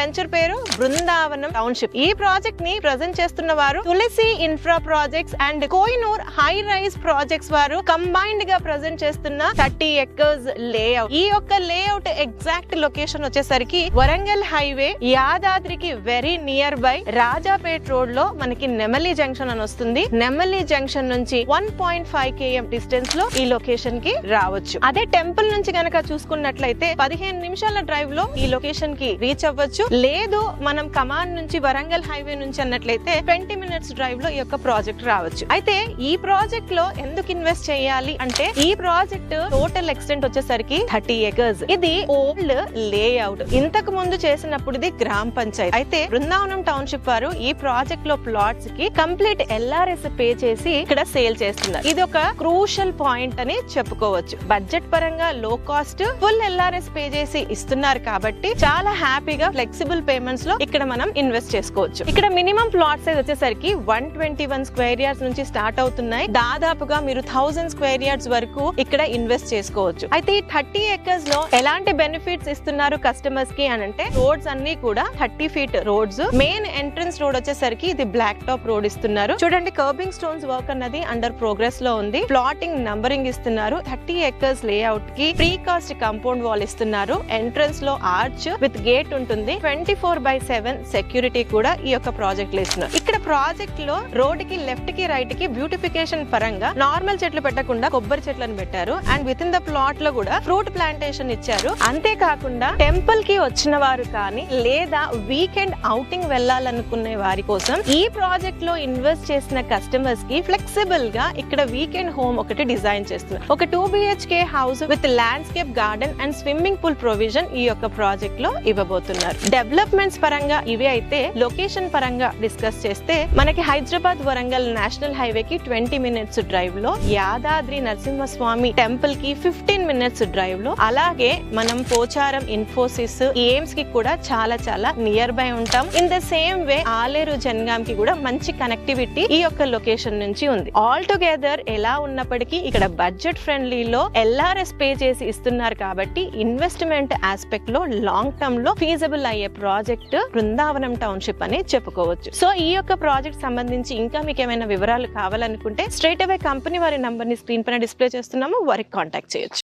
Venture పేరు Brindavanam township. ఈ project ని ప్రెజెంట్ చేస్తున్న వారు Tulasi infra projects and Kohinoor high rise projects వారు కంబైన్డ్ గా ప్రెజెంట్ చేస్తున్న 30 acres లేఅవుట్. ఈ యొక్క లేఅవుట్ ఎగ్జాక్ట్ లొకేషన్ వచ్చేసరికి వరంగల్ హైవే యాదాద్రికి very near by Rajapet road లో మనకి నెమలి జంక్షన్ అని వస్తుంది. నెమలి జంక్షన్ నుంచి 1.5 km డిస్టెన్స్ లో ఈ లొకేషన్ కి రావచ్చు. అదే టెంపుల్ నుంచి గనక చూసుకున్నట్లయితే 15 నిమిషాల డ్రైవ్ లో ఈ లొకేషన్ కి రీచ్ అవ్వచ్చు. లేదు మనం కమాన్ నుంచి వరంగల్ హైవే నుంచి అన్నట్లయితే 20 minutes డ్రైవ్ లో ఈ యొక్క ప్రాజెక్ట్ రావచ్చు. అయితే ఈ ప్రాజెక్ట్ లో ఎందుకు ఇన్వెస్ట్ చేయాలి అంటే ఈ ప్రాజెక్ట్ టోటల్ ఎక్స్టెంట్ వచ్చేసరికి 30 acres. ఇది ఓల్డ్ లేఅవుట్. ఇంతకు ముందు చేసినప్పుడు ఇది గ్రామ పంచాయతీ. అయితే బృందావనం టౌన్షిప్ వారు ఈ ప్రాజెక్ట్ లో ప్లాట్స్ కి కంప్లీట్ LRS పే చేసి ఇక్కడ సేల్ చేస్తున్నారు. ఇది ఒక క్రూషల్ పాయింట్ అని చెప్పుకోవచ్చు. బడ్జెట్ పరంగా లో కాస్ట్ ఫుల్ LRS పే చేసి ఇస్తున్నారు కాబట్టి చాలా హ్యాపీగా ఫ్లెక్సిబుల్ పేమెంట్స్ లో ఇక్కడ మనం ఇన్వెస్ట్ చేసుకోవచ్చు. ఇక్కడ మినిమం ప్లాట్ సైజ్ వచ్చేసరికి 121 స్క్వేర్ యార్డ్స్ నుంచి స్టార్ట్ అవుతున్నాయి. దాదాపుగా మీరు 1000 స్క్వేర్ యార్డ్స్ వరకు ఇక్కడ ఇన్వెస్ట్ చేసుకోవచ్చు. అయితే ఈ 30 acres లో ఎలాంటి బెనిఫిట్స్ ఇస్తున్నారు కస్టమర్స్ కి అని అంటే రోడ్స్ అన్ని కూడా 30 feet roads. Main entrance road వచ్చేసరికి ఇది బ్లాక్ టాప్ రోడ్ ఇస్తున్నారు. చూడండి కర్బింగ్ స్టోన్స్ వర్క్ అన్నది అండర్ ప్రోగ్రెస్ లో ఉంది. ప్లాటింగ్ నంబరింగ్ ఇస్తున్నారు. 30 acres లేఅవుట్ కి ప్రీ కాస్ట్ కాంపౌండ్ వాల్ ఇస్తున్నారు. ఎంట్రన్స్ లో ఆర్చ్ విత్ గేట్ ఉంటుంది. 24/7 సెక్యూరిటీ కూడా ఈ యొక్క ప్రాజెక్ట్ లో ఇస్తున్నారు. ఇక్కడ ప్రాజెక్ట్ లో రోడ్ కి లెఫ్ట్ కి రైట్ కి బ్యూటిఫికేషన్ పరంగా నార్మల్ చెట్లు పెట్టకుండా కొబ్బరి చెట్లను పెట్టారు. And with in the plot లో కూడా ఫ్రూట్ ప్లాంటేషన్ ఇచ్చారు. అంతేకాకుండా టెంపుల్ కి వచ్చిన వారు కానీ లేదా వీకెండ్ అవుటింగ్ వెళ్ళాలనుకునే వారి కోసం ఈ ప్రాజెక్ట్ లో ఇన్వెస్ట్ చేసిన కస్టమర్స్ కి ఫ్లెక్సిబుల్ గా ఇక్కడ వీకెండ్ హోమ్ ఒకటి డిజైన్ చేస్తున్నారు. ఒక 2 BHK house with landscape garden and swimming pool provision ఈ యొక్క ప్రాజెక్ట్ లో ఇవ్వబోతున్నారు. డెవలప్మెంట్స్ పరంగా ఇవి అయితే లొకేషన్ పరంగా డిస్కస్ చేస్తే మనకి హైదరాబాద్ వరంగల్ నేషనల్ హైవే కి 20 minutes డ్రైవ్ లో, యాదాద్రి నరసింహస్వామి టెంపుల్ కి 15 minutes డ్రైవ్ లో, అలాగే మనం పోచారం ఇన్ఫోసిస్ ఎయిమ్స్ కి కూడా చాలా నియర్ బై ఉంటాం. In the same way Aleru Jangaon కి కూడా మంచి కనెక్టివిటీ ఈ యొక్క లొకేషన్ నుంచి ఉంది. ఆల్ టుగెదర్ ఎలా ఉన్నప్పటికీ ఇక్కడ బడ్జెట్ ఫ్రెండ్లీలో LRS పే చేసి ఇస్తున్నారు కాబట్టి ఇన్వెస్ట్మెంట్ ఆస్పెక్ట్ లో లాంగ్ టర్మ్ లో ఫీజబుల్ అయ్యే ప్రాజెక్ట్ బృందావనం టౌన్షిప్ అని చెప్పుకోవచ్చు. సో ఈ యొక్క ప్రాజెక్ట్ సంబంధించి ఇంకా మీకు ఏమైనా వివరాలు కావాలనుకుంటే స్ట్రైట్ అవే కంపెనీ వారి నంబర్ ని స్క్రీన్ పైన డిస్ప్లే చేస్తున్నాము, వారికి కాంటాక్ట్ చేయొచ్చు.